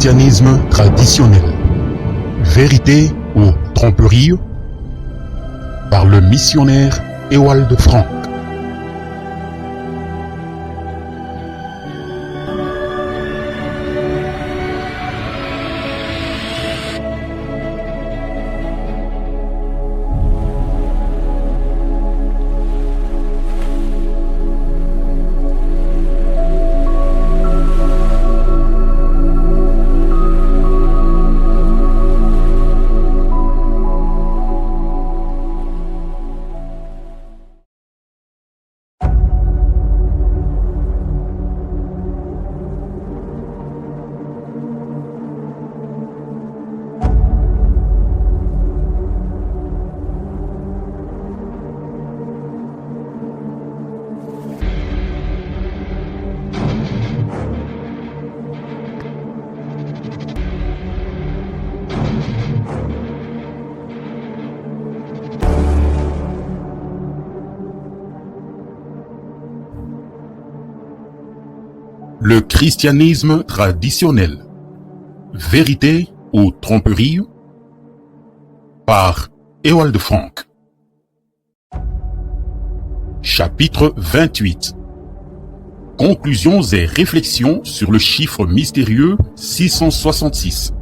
christianisme traditionnel. Vérité ou tromperie? Par le missionnaire Ewald Frank. Le christianisme traditionnel. Vérité ou tromperie? Par Ewald Frank. Chapitre 28. Conclusions et réflexions sur le chiffre mystérieux 666.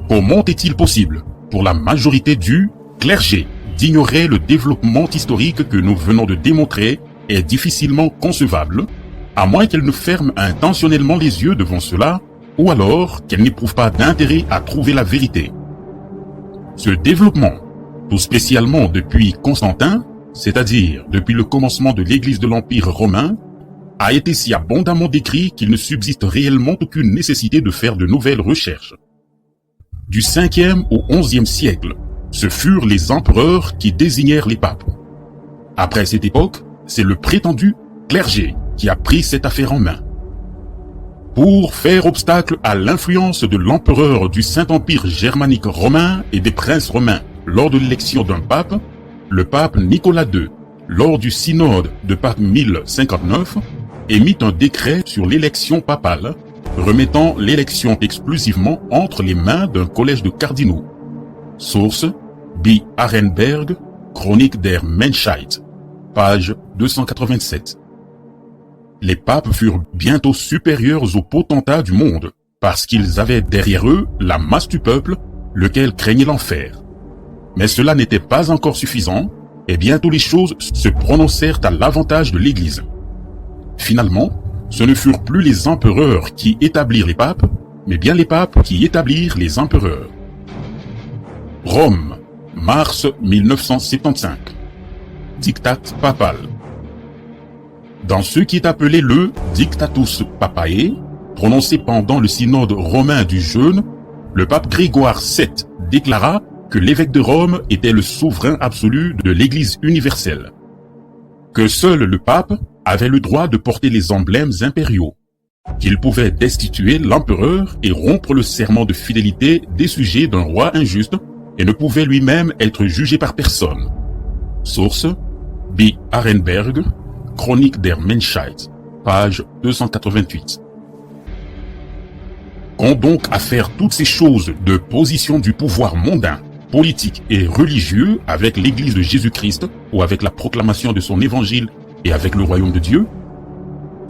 Comment est-il possible pour la majorité du clergé d'ignorer le développement historique que nous venons de démontrer est difficilement concevable, à moins qu'elle ne ferme intentionnellement les yeux devant cela, ou alors qu'elle n'éprouve pas d'intérêt à trouver la vérité. Ce développement, tout spécialement depuis Constantin, c'est-à-dire depuis le commencement de l'Église de l'Empire romain, a été si abondamment décrit qu'il ne subsiste réellement aucune nécessité de faire de nouvelles recherches. Du 5e au 11e siècle, ce furent les empereurs qui désignèrent les papes. Après cette époque, c'est le prétendu clergé qui a pris cette affaire en main. Pour faire obstacle à l'influence de l'empereur du Saint-Empire germanique romain et des princes romains lors de l'élection d'un pape, le pape Nicolas II, lors du synode de Pape 1059, émit un décret sur l'élection papale, remettant l'élection exclusivement entre les mains d'un collège de cardinaux. Source: B. Arenberg, Chronique der Menschheit, page 287. Les papes furent bientôt supérieurs aux potentats du monde, parce qu'ils avaient derrière eux la masse du peuple, lequel craignait l'enfer. Mais cela n'était pas encore suffisant, et bientôt les choses se prononcèrent à l'avantage de l'Église. Finalement, ce ne furent plus les empereurs qui établirent les papes, mais bien les papes qui établirent les empereurs. Rome, mars 1975. Dictat papal. Dans ce qui est appelé le Dictatus Papae, prononcé pendant le synode romain du jeûne, le pape Grégoire VII déclara que l'évêque de Rome était le souverain absolu de l'Église universelle, que seul le pape avait le droit de porter les emblèmes impériaux, qu'il pouvait destituer l'empereur et rompre le serment de fidélité des sujets d'un roi injuste et ne pouvait lui-même être jugé par personne. Source: B. Arenberg, Chronique der Menschheit, page 288. Qu'ont donc à faire toutes ces choses de position du pouvoir mondain, politique et religieux avec l'Église de Jésus-Christ ou avec la proclamation de son évangile et avec le royaume de Dieu?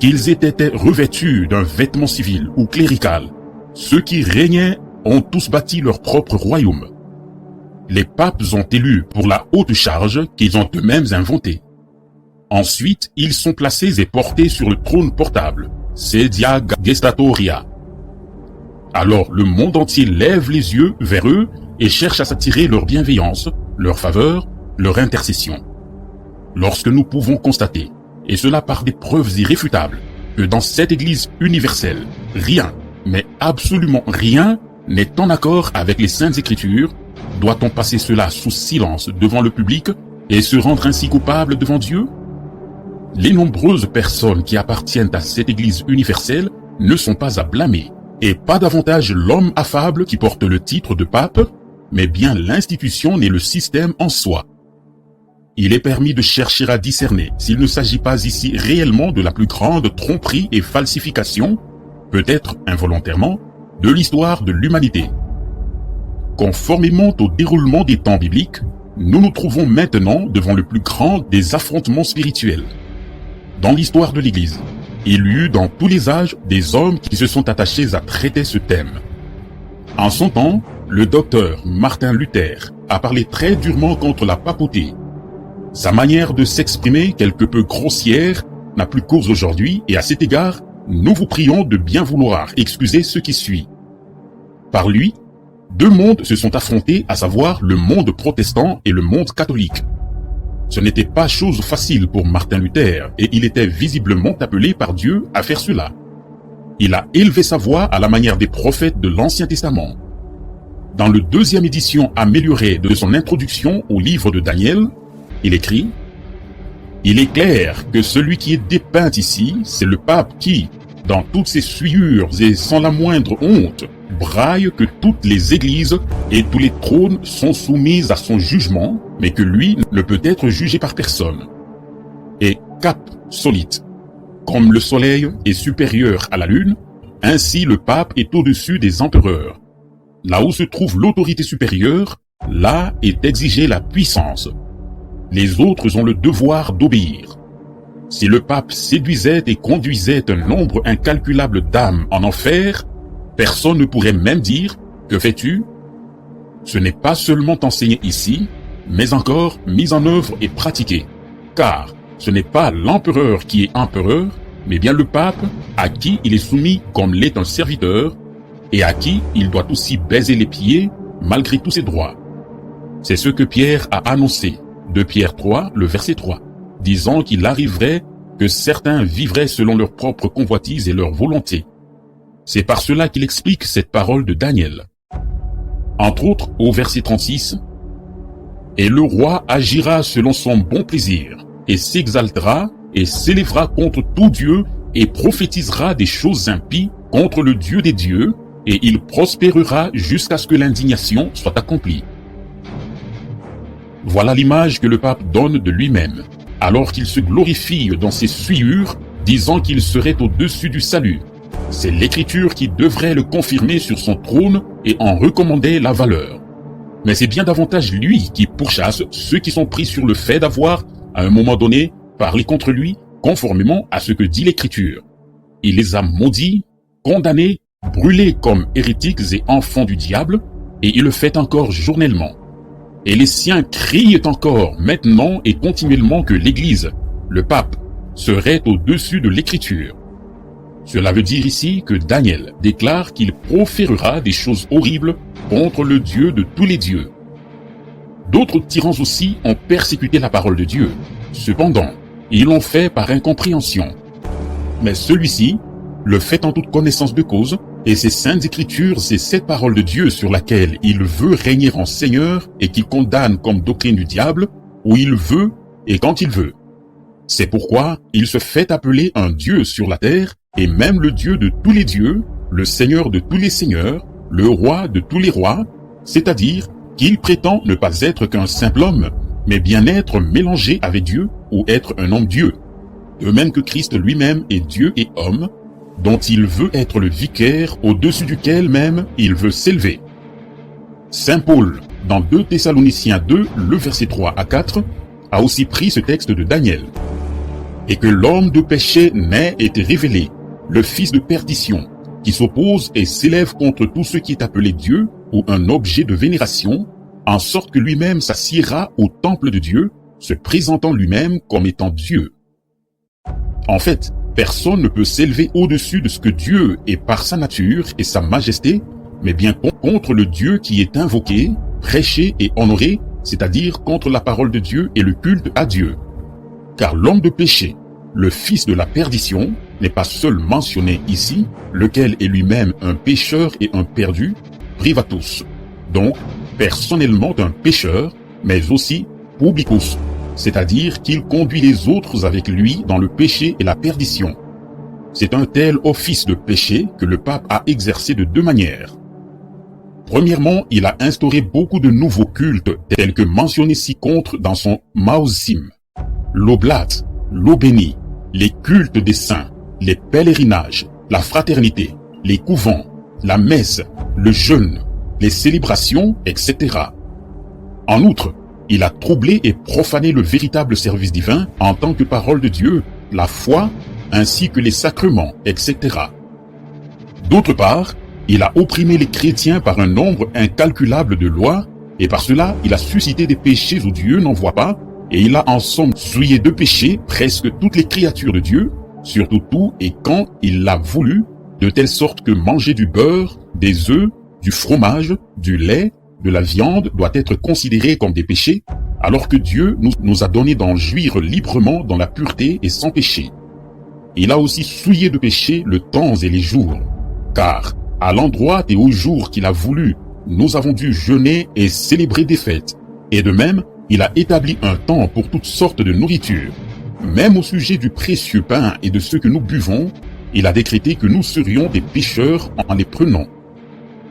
Qu'ils aient été revêtus d'un vêtement civil ou clérical, ceux qui régnaient ont tous bâti leur propre royaume. Les papes ont élu pour la haute charge qu'ils ont eux-mêmes inventée. Ensuite, ils sont placés et portés sur le trône portable, sedia gestatoria. Alors le monde entier lève les yeux vers eux et cherche à s'attirer leur bienveillance, leur faveur, leur intercession. Lorsque nous pouvons constater, et cela par des preuves irréfutables, que dans cette Église universelle, rien, mais absolument rien, n'est en accord avec les Saintes Écritures, doit-on passer cela sous silence devant le public et se rendre ainsi coupable devant Dieu? Les nombreuses personnes qui appartiennent à cette Église universelle ne sont pas à blâmer, et pas davantage l'homme affable qui porte le titre de pape, mais bien l'institution et le système en soi. il est permis de chercher à discerner s'il ne s'agit pas ici réellement de la plus grande tromperie et falsification, peut-être involontairement, de l'histoire de l'humanité. Conformément au déroulement des temps bibliques, nous nous trouvons maintenant devant le plus grand des affrontements spirituels. Dans l'histoire de l'Église, il y eut dans tous les âges des hommes qui se sont attachés à traiter ce thème. En son temps, le docteur Martin Luther a parlé très durement contre la papauté. Sa manière de s'exprimer, quelque peu grossière, n'a plus cause aujourd'hui et à cet égard, nous vous prions de bien vouloir excuser ce qui suit. Par lui, deux mondes se sont affrontés, à savoir le monde protestant et le monde catholique. Ce n'était pas chose facile pour Martin Luther et il était visiblement appelé par Dieu à faire cela. Il a élevé sa voix à la manière des prophètes de l'Ancien Testament. Dans le deuxième édition améliorée de son introduction au livre de Daniel, il écrit « Il est clair que celui qui est dépeint ici, c'est le pape qui, dans toutes ses souillures et sans la moindre honte, braille que toutes les églises et tous les trônes sont soumis à son jugement, mais que lui ne peut être jugé par personne. Et cap solide. Comme le soleil est supérieur à la lune, ainsi le pape est au-dessus des empereurs. Là où se trouve l'autorité supérieure, là est exigée la puissance. Les autres ont le devoir d'obéir. Si le pape séduisait et conduisait un nombre incalculable d'âmes en enfer, personne ne pourrait même dire « Que fais-tu » Ce n'est pas seulement enseigné ici, mais encore mis en œuvre et pratiqué. Car ce n'est pas l'empereur qui est empereur, mais bien le pape à qui il est soumis comme l'est un serviteur et à qui il doit aussi baiser les pieds malgré tous ses droits. C'est ce que Pierre a annoncé, de Pierre 3, le verset 3, disant qu'il arriverait que certains vivraient selon leur propre convoitise et leur volonté. C'est par cela qu'il explique cette parole de Daniel. Entre autres, au verset 36, « Et le roi agira selon son bon plaisir, et s'exaltera, et s'élèvera contre tout Dieu, et prophétisera des choses impies contre le Dieu des dieux, et il prospérera jusqu'à ce que l'indignation soit accomplie. » Voilà l'image que le pape donne de lui-même, alors qu'il se glorifie dans ses souillures, disant qu'il serait au-dessus du salut. C'est l'Écriture qui devrait le confirmer sur son trône et en recommander la valeur. Mais c'est bien davantage lui qui pourchasse ceux qui sont pris sur le fait d'avoir, à un moment donné, parlé contre lui, conformément à ce que dit l'Écriture. Il les a maudits, condamnés, brûlés comme hérétiques et enfants du diable, et il le fait encore journellement. Et les siens crient encore maintenant et continuellement que l'Église, le pape, serait au-dessus de l'Écriture. Cela veut dire ici que Daniel déclare qu'il proférera des choses horribles contre le Dieu de tous les dieux. D'autres tyrans aussi ont persécuté la parole de Dieu. Cependant, ils l'ont fait par incompréhension. Mais celui-ci le fait en toute connaissance de cause, et ces saintes écritures, c'est cette parole de Dieu sur laquelle il veut régner en Seigneur et qu'il condamne comme doctrine du diable, où il veut et quand il veut. C'est pourquoi il se fait appeler un Dieu sur la terre, et même le Dieu de tous les dieux, le Seigneur de tous les seigneurs, le Roi de tous les rois, c'est-à-dire qu'il prétend ne pas être qu'un simple homme, mais bien être mélangé avec Dieu ou être un homme-dieu. De même que Christ lui-même est Dieu et homme, dont il veut être le vicaire au-dessus duquel même il veut s'élever. Saint Paul, dans 2 Thessaloniciens 2, le verset 3 à 4, a aussi pris ce texte de Daniel. Et que l'homme de péché n'ait été révélé, le fils de perdition, qui s'oppose et s'élève contre tout ce qui est appelé Dieu ou un objet de vénération, en sorte que lui-même s'assiera au temple de Dieu, se présentant lui-même comme étant Dieu. En fait, personne ne peut s'élever au-dessus de ce que Dieu est par sa nature et sa majesté, mais bien contre le Dieu qui est invoqué, prêché et honoré, c'est-à-dire contre la parole de Dieu et le culte à Dieu. Car l'homme de péché, le fils de la perdition, n'est pas seul mentionné ici, lequel est lui-même un pécheur et un perdu, privatus, donc personnellement un pécheur, mais aussi publicus, c'est-à-dire qu'il conduit les autres avec lui dans le péché et la perdition. C'est un tel office de péché que le pape a exercé de deux manières. Premièrement, il a instauré beaucoup de nouveaux cultes tels que mentionnés ci-contre dans son Maosim. L'oblate, l'eau bénie, les cultes des saints, les pèlerinages, la fraternité, les couvents, la messe, le jeûne, les célébrations, etc. En outre, il a troublé et profané le véritable service divin en tant que parole de Dieu, la foi, ainsi que les sacrements, etc. D'autre part, il a opprimé les chrétiens par un nombre incalculable de lois, et par cela, il a suscité des péchés où Dieu n'en voit pas, et il a en somme souillé de péché presque toutes les créatures de Dieu, surtout tout et quand il l'a voulu, de telle sorte que manger du beurre, des œufs, du fromage, du lait, de la viande doit être considéré comme des péchés, alors que Dieu nous a donné d'en jouir librement dans la pureté et sans péché. Il a aussi souillé de péché le temps et les jours, car à l'endroit et au jour qu'il a voulu, nous avons dû jeûner et célébrer des fêtes. Et de même, il a établi un temps pour toutes sortes de nourriture. Même au sujet du précieux pain et de ce que nous buvons, il a décrété que nous serions des pécheurs en les prenant.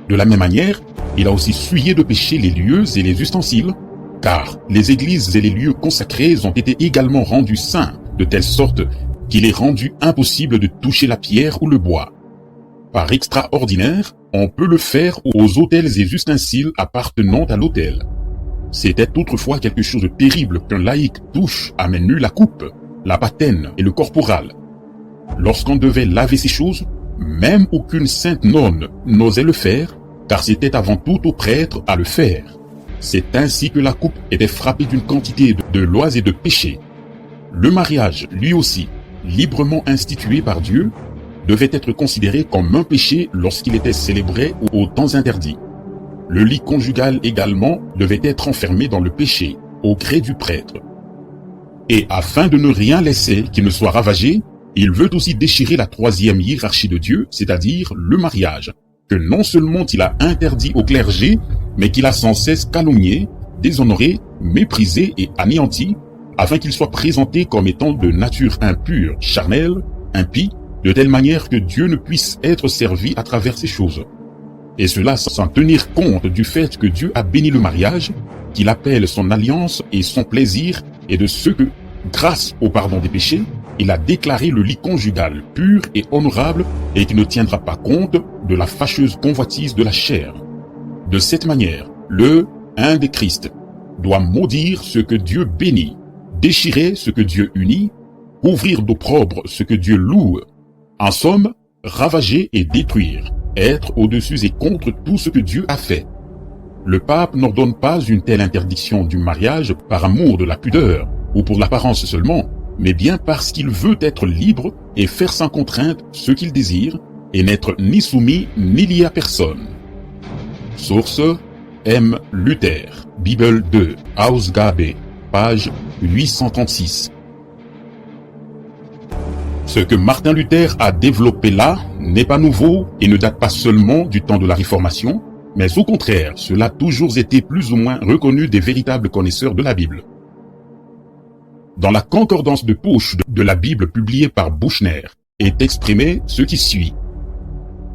De la même manière, il a aussi souillé de péché les lieux et les ustensiles, car les églises et les lieux consacrés ont été également rendus saints, de telle sorte qu'il est rendu impossible de toucher la pierre ou le bois. Par extraordinaire, on peut le faire aux autels et ustensiles appartenant à l'autel. C'était autrefois quelque chose de terrible qu'un laïc touche à main nue la coupe, la patène et le corporal. Lorsqu'on devait laver ces choses, même aucune sainte nonne n'osait le faire, car c'était avant tout au prêtre à le faire. C'est ainsi que la coupe était frappée d'une quantité de lois et de péchés. Le mariage, lui aussi, librement institué par Dieu, devait être considéré comme un péché lorsqu'il était célébré aux temps interdits. Le lit conjugal également devait être enfermé dans le péché, au gré du prêtre. Et afin de ne rien laisser qui ne soit ravagé, il veut aussi déchirer la troisième hiérarchie de Dieu, c'est-à-dire le mariage, que non seulement il a interdit au clergé, mais qu'il a sans cesse calomnié, déshonoré, méprisé et anéanti, afin qu'il soit présenté comme étant de nature impure, charnelle, impie, de telle manière que Dieu ne puisse être servi à travers ces choses. Et cela sans tenir compte du fait que Dieu a béni le mariage, qu'il appelle son alliance et son plaisir, et de ce que, grâce au pardon des péchés, il a déclaré le lit conjugal pur et honorable et qui ne tiendra pas compte de la fâcheuse convoitise de la chair. De cette manière, un des Christ, doit maudire ce que Dieu bénit, déchirer ce que Dieu unit, couvrir d'opprobre ce que Dieu loue, en somme, ravager et détruire, être au-dessus et contre tout ce que Dieu a fait. Le pape n'ordonne pas une telle interdiction du mariage par amour de la pudeur ou pour l'apparence seulement, mais bien parce qu'il veut être libre et faire sans contrainte ce qu'il désire et n'être ni soumis ni lié à personne. Source M. Luther, Bible 2, Ausgabe, page 836. Ce que Martin Luther a développé là n'est pas nouveau et ne date pas seulement du temps de la Réformation, mais au contraire, cela a toujours été plus ou moins reconnu des véritables connaisseurs de la Bible. Dans la concordance de Pusch de la Bible publiée par Buchner est exprimé ce qui suit.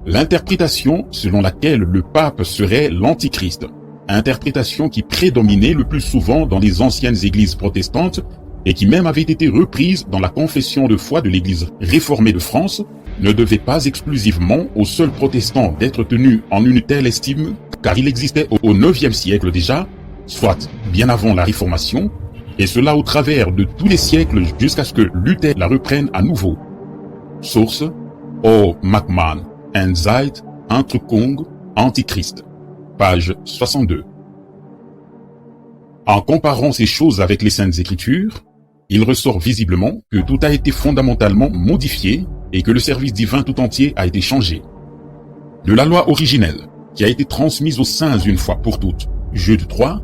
L'interprétation selon laquelle le pape serait l'antichrist, interprétation qui prédominait le plus souvent dans les anciennes églises protestantes et qui même avait été reprise dans la confession de foi de l'Église réformée de France, ne devait pas exclusivement aux seuls protestants d'être tenus en une telle estime, car il existait au IXe siècle déjà, soit bien avant la Réformation, et cela au travers de tous les siècles jusqu'à ce que Luther la reprenne à nouveau. Source O. McMahon and Zeit, Entrückung, Antichrist, page 62. En comparant ces choses avec les Saintes Écritures, il ressort visiblement que tout a été fondamentalement modifié et que le service divin tout entier a été changé. De la loi originelle, qui a été transmise aux saints une fois pour toutes, Jude 3,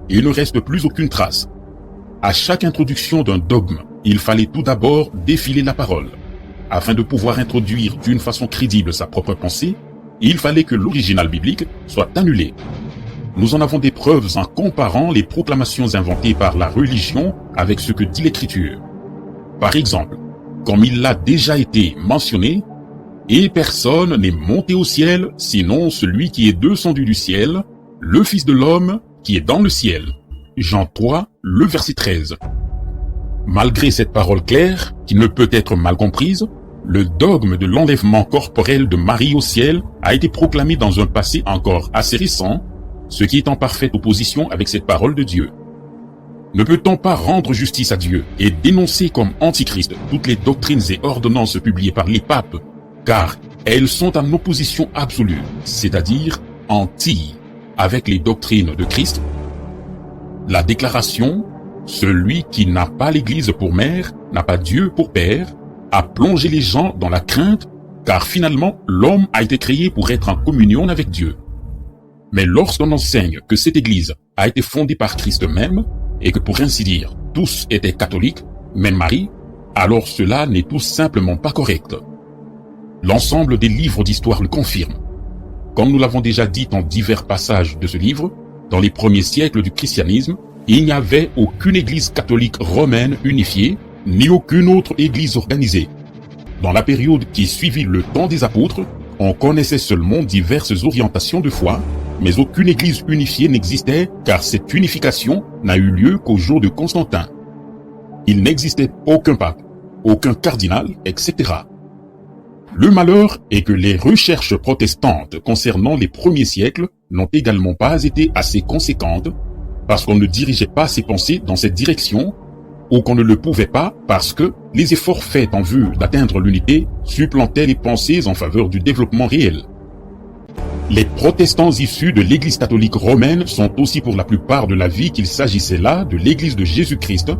il ne reste plus aucune trace. À chaque introduction d'un dogme, il fallait tout d'abord défiler la parole. Afin de pouvoir introduire d'une façon crédible sa propre pensée, il fallait que l'original biblique soit annulé. Nous en avons des preuves en comparant les proclamations inventées par la religion avec ce que dit l'Écriture. Par exemple, comme il l'a déjà été mentionné, Et personne n'est monté au ciel, sinon celui qui est descendu du ciel, le Fils de l'homme qui est dans le ciel. Jean 3, le verset 13. Malgré cette parole claire, qui ne peut être mal comprise, le dogme de l'enlèvement corporel de Marie au ciel a été proclamé dans un passé encore assez récent, ce qui est en parfaite opposition avec cette parole de Dieu. Ne peut-on pas rendre justice à Dieu et dénoncer comme antichrist toutes les doctrines et ordonnances publiées par les papes, car elles sont en opposition absolue, c'est-à-dire anti, avec les doctrines de Christ? La déclaration « Celui qui n'a pas l'Église pour mère n'a pas Dieu pour père » a plongé les gens dans la crainte, car finalement l'homme a été créé pour être en communion avec Dieu. Mais lorsqu'on enseigne que cette Église a été fondée par Christ même, et que pour ainsi dire, tous étaient catholiques, même Marie, alors cela n'est tout simplement pas correct. L'ensemble des livres d'histoire le confirme. Comme nous l'avons déjà dit dans divers passages de ce livre, dans les premiers siècles du christianisme, il n'y avait aucune église catholique romaine unifiée, ni aucune autre église organisée. Dans la période qui suivit le temps des apôtres, on connaissait seulement diverses orientations de foi, mais aucune église unifiée n'existait car cette unification n'a eu lieu qu'au jour de Constantin. Il n'existait aucun pape, aucun cardinal, etc. Le malheur est que les recherches protestantes concernant les premiers siècles n'ont également pas été assez conséquentes parce qu'on ne dirigeait pas ses pensées dans cette direction ou qu'on ne le pouvait pas parce que les efforts faits en vue d'atteindre l'unité supplantaient les pensées en faveur du développement réel. Les protestants issus de l'Église catholique romaine sont aussi pour la plupart de l'avis qu'il s'agissait là de l'Église de Jésus-Christ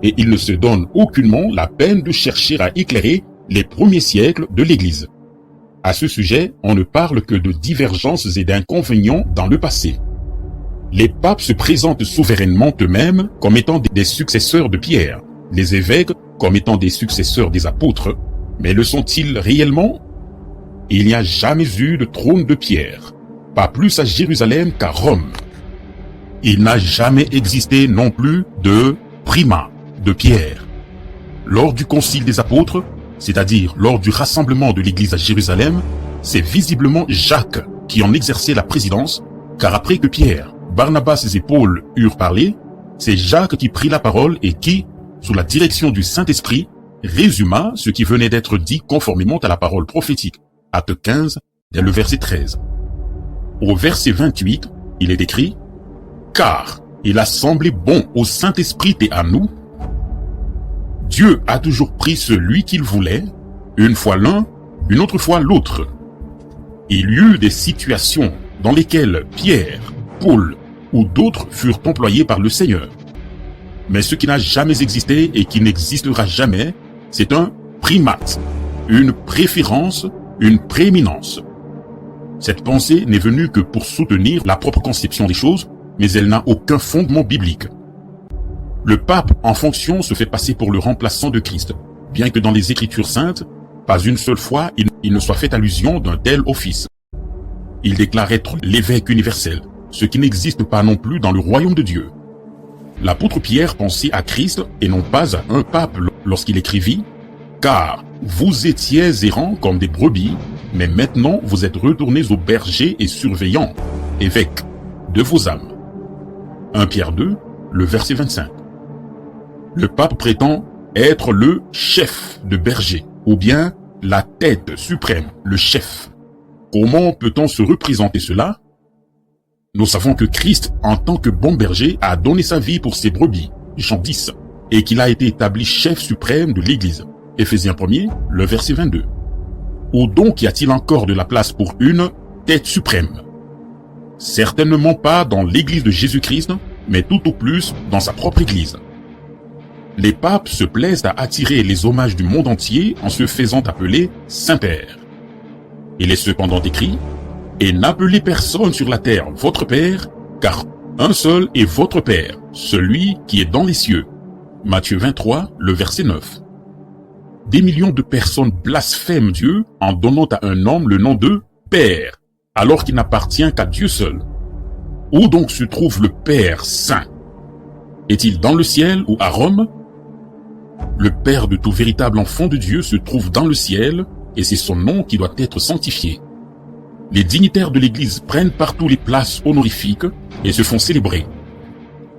et ils ne se donnent aucunement la peine de chercher à éclairer les premiers siècles de l'Église. À ce sujet, on ne parle que de divergences et d'inconvénients dans le passé. Les papes se présentent souverainement eux-mêmes comme étant des successeurs de Pierre, les évêques comme étant des successeurs des apôtres, mais le sont-ils réellement? Il n'y a jamais eu de trône de Pierre, pas plus à Jérusalem qu'à Rome. Il n'a jamais existé non plus de primat de Pierre. Lors du concile des apôtres, c'est-à-dire lors du rassemblement de l'église à Jérusalem, c'est visiblement Jacques qui en exerçait la présidence, car après que Pierre, Barnabas et Paul eurent parlé, c'est Jacques qui prit la parole et qui, sous la direction du Saint-Esprit, résuma ce qui venait d'être dit conformément à la parole prophétique. Acte 15, dès le verset 13. Au verset 28, il est écrit « Car il a semblé bon au Saint-Esprit et à nous. Dieu a toujours pris celui qu'il voulait, une fois l'un, une autre fois l'autre. Il y eut des situations dans lesquelles Pierre, Paul ou d'autres furent employés par le Seigneur. Mais ce qui n'a jamais existé et qui n'existera jamais, c'est un primate, une préférence, une prééminence. Cette pensée n'est venue que pour soutenir la propre conception des choses, mais elle n'a aucun fondement biblique. Le pape en fonction se fait passer pour le remplaçant de Christ, bien que dans les Écritures saintes, pas une seule fois il ne soit fait allusion d'un tel office. Il déclare être l'évêque universel, ce qui n'existe pas non plus dans le royaume de Dieu. L'apôtre Pierre pensait à Christ et non pas à un pape lorsqu'il écrivit « Car vous étiez errants comme des brebis, mais maintenant vous êtes retournés aux bergers et surveillants, évêques, de vos âmes. » 1 Pierre 2, le verset 25. Le pape prétend être le chef de berger, ou bien la tête suprême, le chef. Comment peut-on se représenter cela? Nous savons que Christ, en tant que bon berger, a donné sa vie pour ses brebis, Jean 10, et qu'il a été établi chef suprême de l'Église, Éphésiens 1er, le verset 22. Où donc y a-t-il encore de la place pour une tête suprême? Certainement pas dans l'Église de Jésus-Christ, mais tout au plus dans sa propre Église. Les papes se plaisent à attirer les hommages du monde entier en se faisant appeler Saint-Père. Il est cependant écrit « Et n'appelez personne sur la terre votre Père, car un seul est votre Père, celui qui est dans les cieux. » Matthieu 23, le verset 9. Des millions de personnes blasphèment Dieu en donnant à un homme le nom de Père, alors qu'il n'appartient qu'à Dieu seul. Où donc se trouve le Père Saint? Est-il dans le ciel ou à Rome? Le Père de tout véritable enfant de Dieu se trouve dans le ciel, et c'est son nom qui doit être sanctifié. Les dignitaires de l'Église prennent partout les places honorifiques et se font célébrer.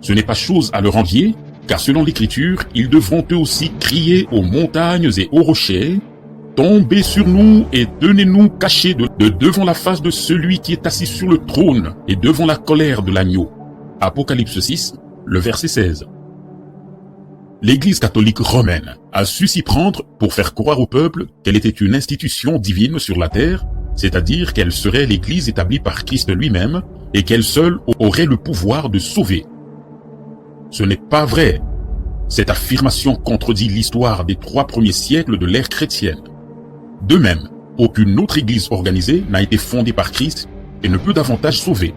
Ce n'est pas chose à leur envier, car selon l'Écriture, ils devront eux aussi crier aux montagnes et aux rochers, « Tombez sur nous et tenez-nous cachés de devant la face de celui qui est assis sur le trône et devant la colère de l'agneau. » Apocalypse 6, le verset 16. L'Église catholique romaine a su s'y prendre pour faire croire au peuple qu'elle était une institution divine sur la terre, c'est-à-dire qu'elle serait l'Église établie par Christ lui-même et qu'elle seule aurait le pouvoir de sauver. Ce n'est pas vrai. Cette affirmation contredit l'histoire des 3 premiers siècles de l'ère chrétienne. De même, aucune autre Église organisée n'a été fondée par Christ et ne peut davantage sauver.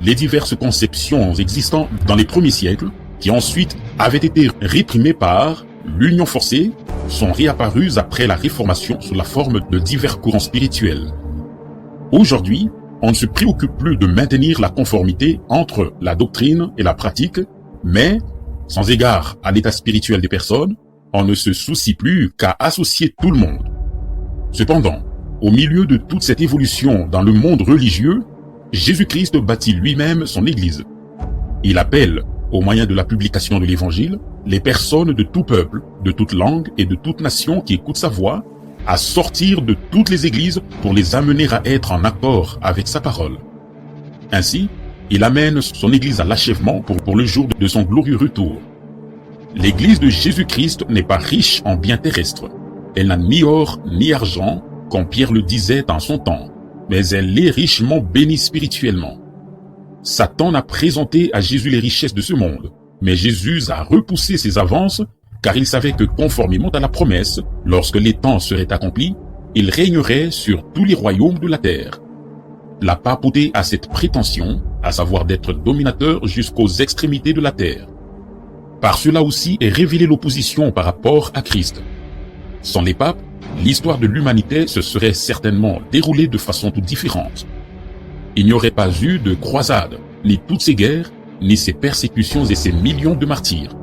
Les diverses conceptions existant dans les premiers siècles, qui ensuite avaient été réprimées par l'union forcée, sont réapparues après la Réformation sous la forme de divers courants spirituels. Aujourd'hui, on ne se préoccupe plus de maintenir la conformité entre la doctrine et la pratique, mais, sans égard à l'état spirituel des personnes, on ne se soucie plus qu'à associer tout le monde. Cependant, au milieu de toute cette évolution dans le monde religieux, Jésus-Christ bâtit lui-même son Église. Il appelle, au moyen de la publication de l'Évangile, les personnes de tout peuple, de toute langue et de toute nation qui écoutent sa voix, à sortir de toutes les églises pour les amener à être en accord avec sa parole. Ainsi, il amène son Église à l'achèvement pour le jour de son glorieux retour. L'Église de Jésus-Christ n'est pas riche en biens terrestres. Elle n'a ni or ni argent, comme Pierre le disait en son temps, mais elle est richement bénie spirituellement. Satan a présenté à Jésus les richesses de ce monde, mais Jésus a repoussé ses avances, car il savait que conformément à la promesse, lorsque les temps seraient accomplis, il régnerait sur tous les royaumes de la terre. La papauté a cette prétention, à savoir d'être dominateur jusqu'aux extrémités de la terre. Par cela aussi est révélée l'opposition par rapport à Christ. Sans les papes, l'histoire de l'humanité se serait certainement déroulée de façon toute différente. Il n'y aurait pas eu de croisades, ni toutes ces guerres, ni ces persécutions et ces millions de martyrs.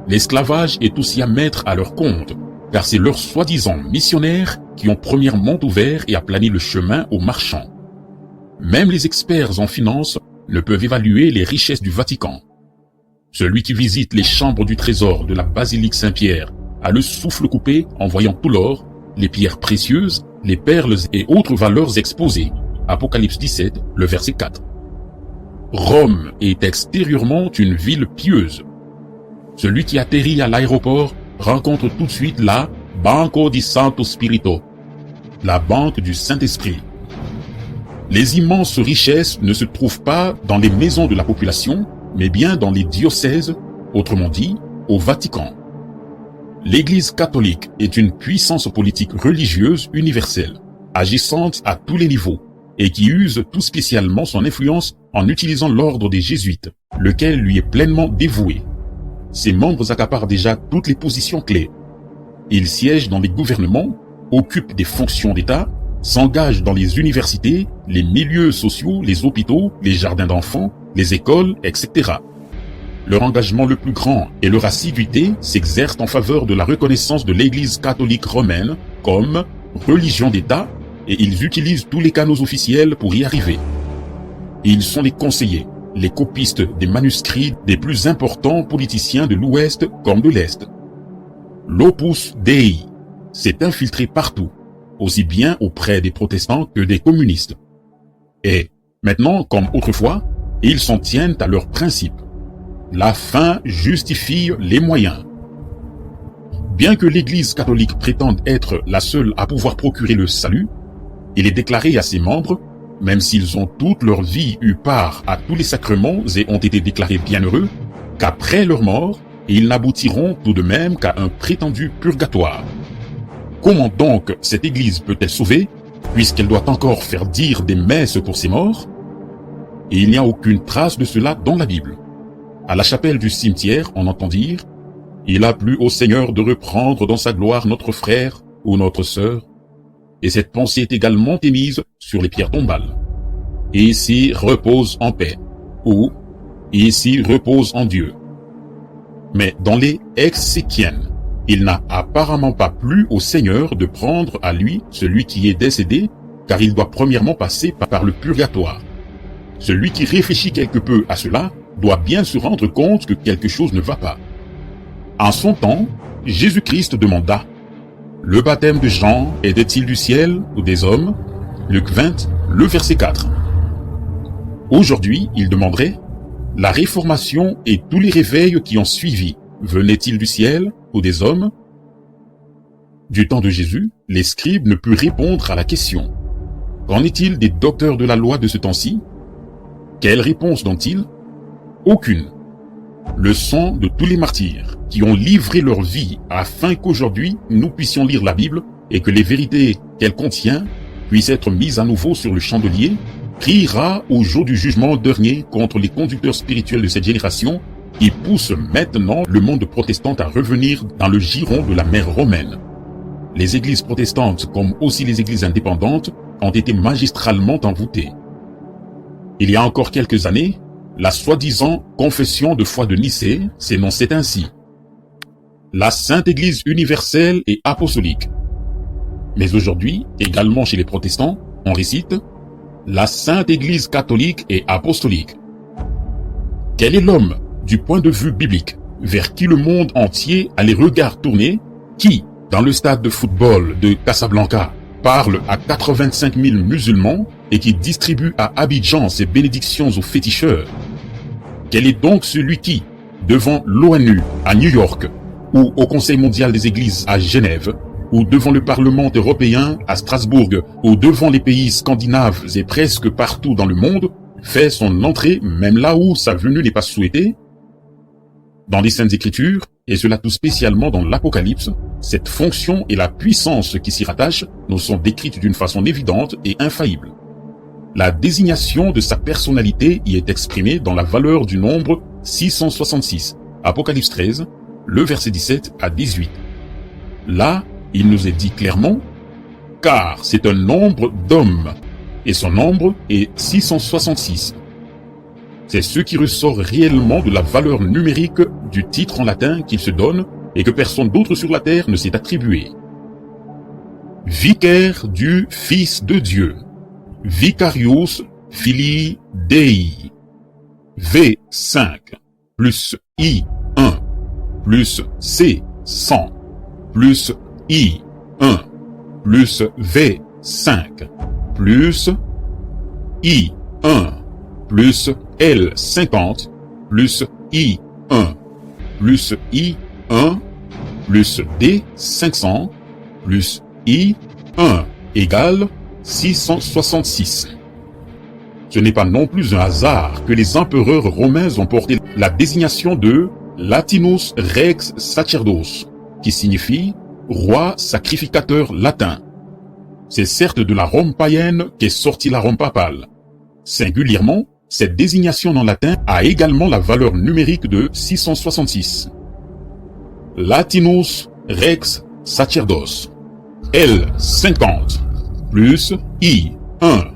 L'esclavage est aussi à mettre à leur compte, car c'est leurs soi-disant missionnaires qui ont premièrement ouvert et aplani le chemin aux marchands. Même les experts en finance ne peuvent évaluer les richesses du Vatican. Celui qui visite les chambres du trésor de la basilique Saint-Pierre a le souffle coupé en voyant tout l'or, les pierres précieuses, les perles et autres valeurs exposées. Apocalypse 17, le verset 4. Rome est extérieurement une ville pieuse. Celui qui atterrit à l'aéroport rencontre tout de suite la Banco di Santo Spirito, la banque du Saint-Esprit. Les immenses richesses ne se trouvent pas dans les maisons de la population, mais bien dans les diocèses, autrement dit, au Vatican. L'Église catholique est une puissance politique religieuse universelle, agissante à tous les niveaux, et qui use tout spécialement son influence en utilisant l'ordre des Jésuites, lequel lui est pleinement dévoué. Ses membres accaparent déjà toutes les positions clés. Ils siègent dans les gouvernements, occupent des fonctions d'État, s'engagent dans les universités, les milieux sociaux, les hôpitaux, les jardins d'enfants, les écoles, etc. Leur engagement le plus grand et leur assiduité s'exercent en faveur de la reconnaissance de l'Église catholique romaine comme religion d'État, et ils utilisent tous les canaux officiels pour y arriver. Ils sont les conseillers, les copistes des manuscrits des plus importants politiciens de l'Ouest comme de l'Est. L'Opus Dei s'est infiltré partout, aussi bien auprès des protestants que des communistes. Et, maintenant comme autrefois, ils s'en tiennent à leurs principes. La fin justifie les moyens. Bien que l'Église catholique prétende être la seule à pouvoir procurer le salut, il est déclaré à ses membres, même s'ils ont toute leur vie eu part à tous les sacrements et ont été déclarés bienheureux, qu'après leur mort, ils n'aboutiront tout de même qu'à un prétendu purgatoire. Comment donc cette Église peut-elle sauver, puisqu'elle doit encore faire dire des messes pour ses morts? Et il n'y a aucune trace de cela dans la Bible. À la chapelle du cimetière, on entend dire « Il a plu au Seigneur de reprendre dans sa gloire notre frère ou notre sœur. » Et cette pensée est également émise sur les pierres tombales. « Ici repose en paix » ou « Ici repose en Dieu ». Mais dans les exéchiennes, Il n'a apparemment pas plu au Seigneur de prendre à lui celui qui est décédé, car il doit premièrement passer par le purgatoire. Celui qui réfléchit quelque peu à cela doit bien se rendre compte que quelque chose ne va pas. En son temps, Jésus-Christ demanda: « Le baptême de Jean était-il du ciel ou des hommes ?» Luc 20, le verset 4. Aujourd'hui, il demanderait: « La réformation et tous les réveils qui ont suivi, venaient-ils du ciel ou des hommes ?» Du temps de Jésus, les scribes ne purent répondre à la question. Qu'en est-il des docteurs de la loi de ce temps-ci? Quelle réponse dont-ils? Aucune. Le sang de tous les martyrs qui ont livré leur vie afin qu'aujourd'hui nous puissions lire la Bible et que les vérités qu'elle contient puissent être mises à nouveau sur le chandelier, criera au jour du jugement dernier contre les conducteurs spirituels de cette génération qui poussent maintenant le monde protestant à revenir dans le giron de la mer romaine. Les églises protestantes, comme aussi les églises indépendantes, ont été magistralement envoûtées. Il y a encore quelques années, la soi-disant confession de foi de Nicée s'énonçait ainsi: la Sainte Église universelle et apostolique. Mais aujourd'hui, également chez les protestants, on récite la Sainte Église catholique et apostolique. Quel est l'homme, du point de vue biblique, vers qui le monde entier a les regards tournés, qui, dans le stade de football de Casablanca, parle à 85 000 musulmans et qui distribue à Abidjan ses bénédictions aux féticheurs? Quel est donc celui qui, devant l'ONU à New York, ou au Conseil mondial des églises à Genève, ou devant le Parlement européen à Strasbourg, ou devant les pays scandinaves et presque partout dans le monde, fait son entrée même là où sa venue n'est pas souhaitée? Dans les Saintes Écritures, et cela tout spécialement dans l'Apocalypse, cette fonction et la puissance qui s'y rattachent nous sont décrites d'une façon évidente et infaillible. La désignation de sa personnalité y est exprimée dans la valeur du nombre 666, Apocalypse 13, le verset 17 à 18. Là, il nous est dit clairement, car c'est un nombre d'hommes, et son nombre est 666. C'est ce qui ressort réellement de la valeur numérique du titre en latin qu'il se donne et que personne d'autre sur la terre ne s'est attribué. Vicaire du Fils de Dieu. Vicarius Filii Dei. V5 plus I1 plus C100 plus I1 plus V5 plus I1 plus L50 plus I1 plus I1 plus D500 plus I1 égale 666. Ce n'est pas non plus un hasard que les empereurs romains ont porté la désignation de Latinus Rex Sacerdos, qui signifie roi sacrificateur latin. C'est certes de la Rome païenne qu'est sortie la Rome papale. Singulièrement, cette désignation en latin a également la valeur numérique de 666. Latinus Rex Sacerdos. L50 plus I1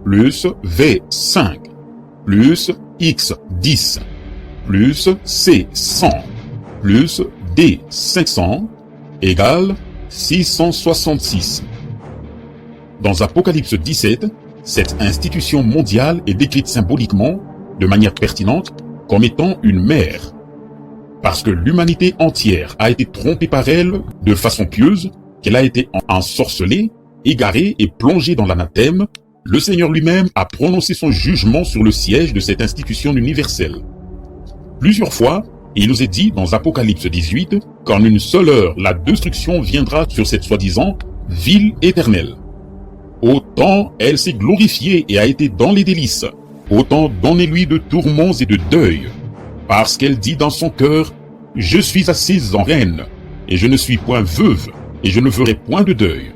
plus V5 plus X10 plus C100 plus D500 égale 666. Dans Apocalypse 17, cette institution mondiale est décrite symboliquement, de manière pertinente, comme étant une mère. Parce que l'humanité entière a été trompée par elle de façon pieuse, qu'elle a été ensorcelée, égarée et plongée dans l'anathème, le Seigneur lui-même a prononcé son jugement sur le siège de cette institution universelle. Plusieurs fois, il nous est dit dans Apocalypse 18 qu'en une seule heure, la destruction viendra sur cette soi-disant ville éternelle. Autant elle s'est glorifiée et a été dans les délices, autant donnez-lui de tourments et de deuil, parce qu'elle dit dans son cœur, « Je suis assise en reine, et je ne suis point veuve, et je ne ferai point de deuil. »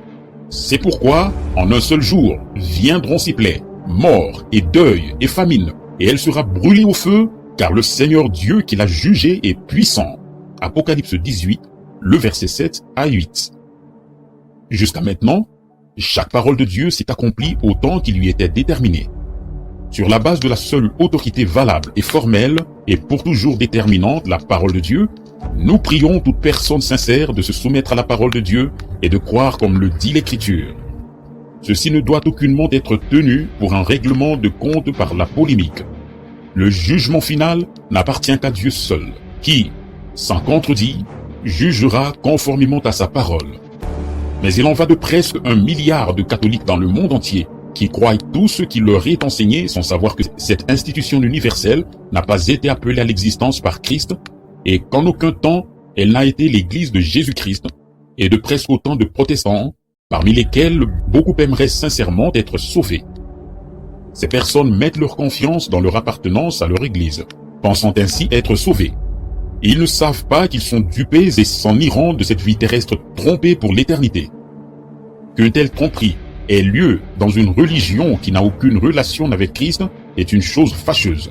C'est pourquoi, en un seul jour, viendront ses plaies, mort et deuil et famine, et elle sera brûlée au feu, car le Seigneur Dieu qui l'a jugée est puissant. Apocalypse 18, le verset 7 à 8. Jusqu'à maintenant, chaque parole de Dieu s'est accomplie au temps qui lui était déterminé. Sur la base de la seule autorité valable et formelle, et pour toujours déterminante, la parole de Dieu, Nous prions toute personne sincère de se soumettre à la parole de Dieu et de croire comme le dit l'Écriture. Ceci ne doit aucunement être tenu pour un règlement de compte par la polémique. Le jugement final n'appartient qu'à Dieu seul, qui, sans contredit, jugera conformément à sa parole. Mais il en va de presque 1 milliard de catholiques dans le monde entier qui croient tout ce qui leur est enseigné sans savoir que cette institution universelle n'a pas été appelée à l'existence par Christ et qu'en aucun temps elle n'a été l'Église de Jésus-Christ, et de presque autant de protestants, parmi lesquels beaucoup aimeraient sincèrement être sauvés. Ces personnes mettent leur confiance dans leur appartenance à leur Église, pensant ainsi être sauvés. Ils ne savent pas qu'ils sont dupés et s'en iront de cette vie terrestre trompée pour l'éternité. Qu'une telle tromperie ait lieu dans une religion qui n'a aucune relation avec Christ est une chose fâcheuse.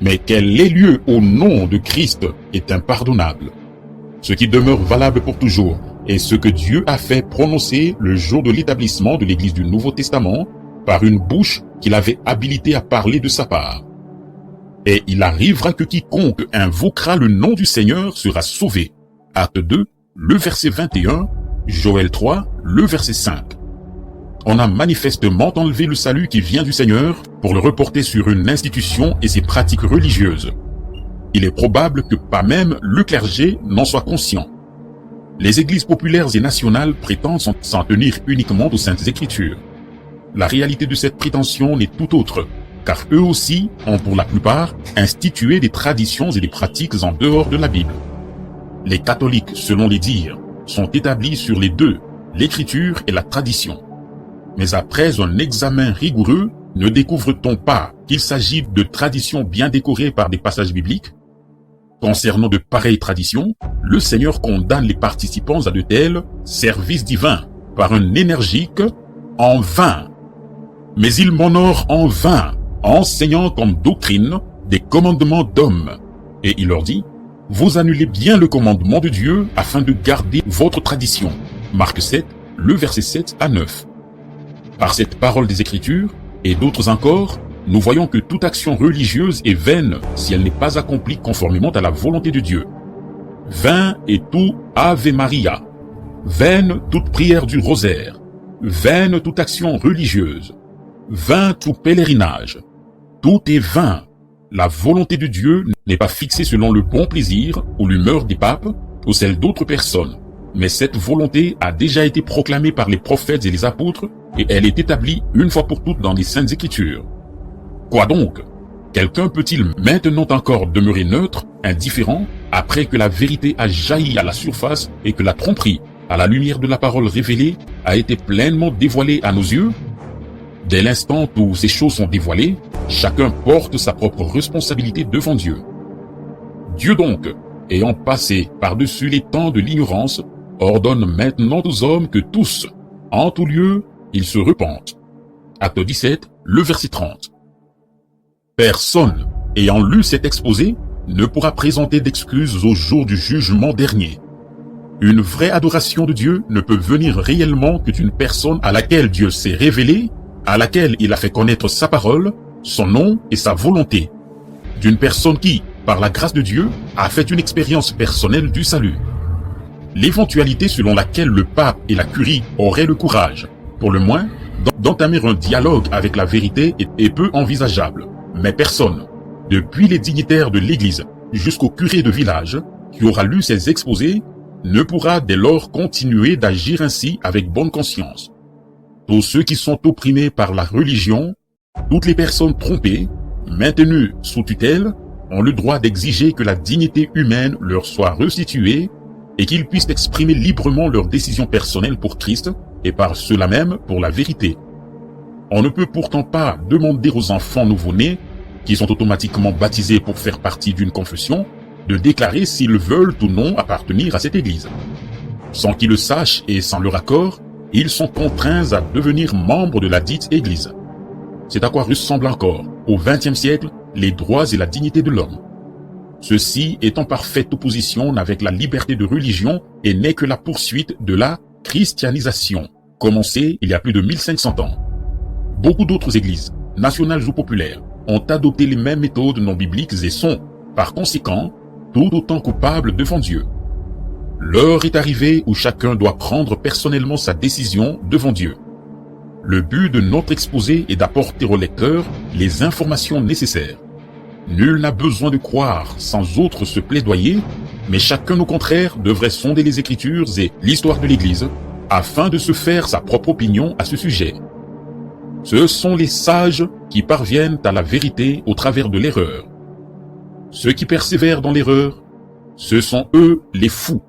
Mais qu'elle ait lieu au nom de Christ est impardonnable. Ce qui demeure valable pour toujours est ce que Dieu a fait prononcer le jour de l'établissement de l'Église du Nouveau Testament par une bouche qu'il avait habilitée à parler de sa part. Et il arrivera que quiconque invoquera le nom du Seigneur sera sauvé. Acte 2, le verset 21, Joël 3, le verset 5. On a manifestement enlevé le salut qui vient du Seigneur pour le reporter sur une institution et ses pratiques religieuses. Il est probable que pas même le clergé n'en soit conscient. Les églises populaires et nationales prétendent s'en tenir uniquement aux Saintes Écritures. La réalité de cette prétention n'est tout autre, car eux aussi ont pour la plupart institué des traditions et des pratiques en dehors de la Bible. Les catholiques, selon les dires, sont établis sur les deux, l'Écriture et la tradition. Mais après un examen rigoureux, ne découvre-t-on pas qu'il s'agit de traditions bien décorées par des passages bibliques? Concernant de pareilles traditions, le Seigneur condamne les participants à de tels services divins par un énergique « en vain ». Mais il m'honore en vain, enseignant comme doctrine des commandements d'hommes. Et il leur dit, vous annulez bien le commandement de Dieu afin de garder votre tradition. Marc 7, le verset 7 à 9. Par cette parole des Écritures, et d'autres encore, nous voyons que toute action religieuse est vaine si elle n'est pas accomplie conformément à la volonté de Dieu. Vain est tout Ave Maria, vaine toute prière du rosaire, vaine toute action religieuse, vain tout pèlerinage. Tout est vain. La volonté de Dieu n'est pas fixée selon le bon plaisir ou l'humeur des papes ou celle d'autres personnes, mais cette volonté a déjà été proclamée par les prophètes et les apôtres et elle est établie une fois pour toutes dans les Saintes Écritures. Quoi donc? Quelqu'un peut-il maintenant encore demeurer neutre, indifférent, après que la vérité a jailli à la surface et que la tromperie, à la lumière de la parole révélée, a été pleinement dévoilée à nos yeux? Dès l'instant où ces choses sont dévoilées, chacun porte sa propre responsabilité devant Dieu. Dieu donc, ayant passé par-dessus les temps de l'ignorance, ordonne maintenant aux hommes que tous, en tout lieu, ils se repentent. Acte 17, le verset 30. Personne, ayant lu cet exposé, ne pourra présenter d'excuses au jour du jugement dernier. Une vraie adoration de Dieu ne peut venir réellement que d'une personne à laquelle Dieu s'est révélé, à laquelle il a fait connaître sa parole, son nom et sa volonté. D'une personne qui, par la grâce de Dieu, a fait une expérience personnelle du salut. L'éventualité selon laquelle le pape et la curie auraient le courage, pour le moins, d'entamer un dialogue avec la vérité est peu envisageable. Mais personne, depuis les dignitaires de l'Église jusqu'au curé de village, qui aura lu ces exposés, ne pourra dès lors continuer d'agir ainsi avec bonne conscience. Tous ceux qui sont opprimés par la religion, toutes les personnes trompées, maintenues sous tutelle, ont le droit d'exiger que la dignité humaine leur soit restituée et qu'ils puissent exprimer librement leurs décisions personnelles pour Christ et par cela même pour la vérité. On ne peut pourtant pas demander aux enfants nouveau-nés, qui sont automatiquement baptisés pour faire partie d'une confession, de déclarer s'ils veulent ou non appartenir à cette église. Sans qu'ils le sachent et sans leur accord, ils sont contraints à devenir membres de la dite église. C'est à quoi ressemblent encore, au XXe siècle, les droits et la dignité de l'homme. Ceci est en parfaite opposition avec la liberté de religion et n'est que la poursuite de la christianisation, commencée il y a plus de 1500 ans. Beaucoup d'autres églises, nationales ou populaires, ont adopté les mêmes méthodes non bibliques et sont, par conséquent, tout autant coupables devant Dieu. L'heure est arrivée où chacun doit prendre personnellement sa décision devant Dieu. Le but de notre exposé est d'apporter au lecteur les informations nécessaires. Nul n'a besoin de croire sans autre ce plaidoyer, mais chacun au contraire devrait sonder les Écritures et l'histoire de l'Église afin de se faire sa propre opinion à ce sujet. Ce sont les sages qui parviennent à la vérité au travers de l'erreur. Ceux qui persévèrent dans l'erreur, ce sont eux les fous.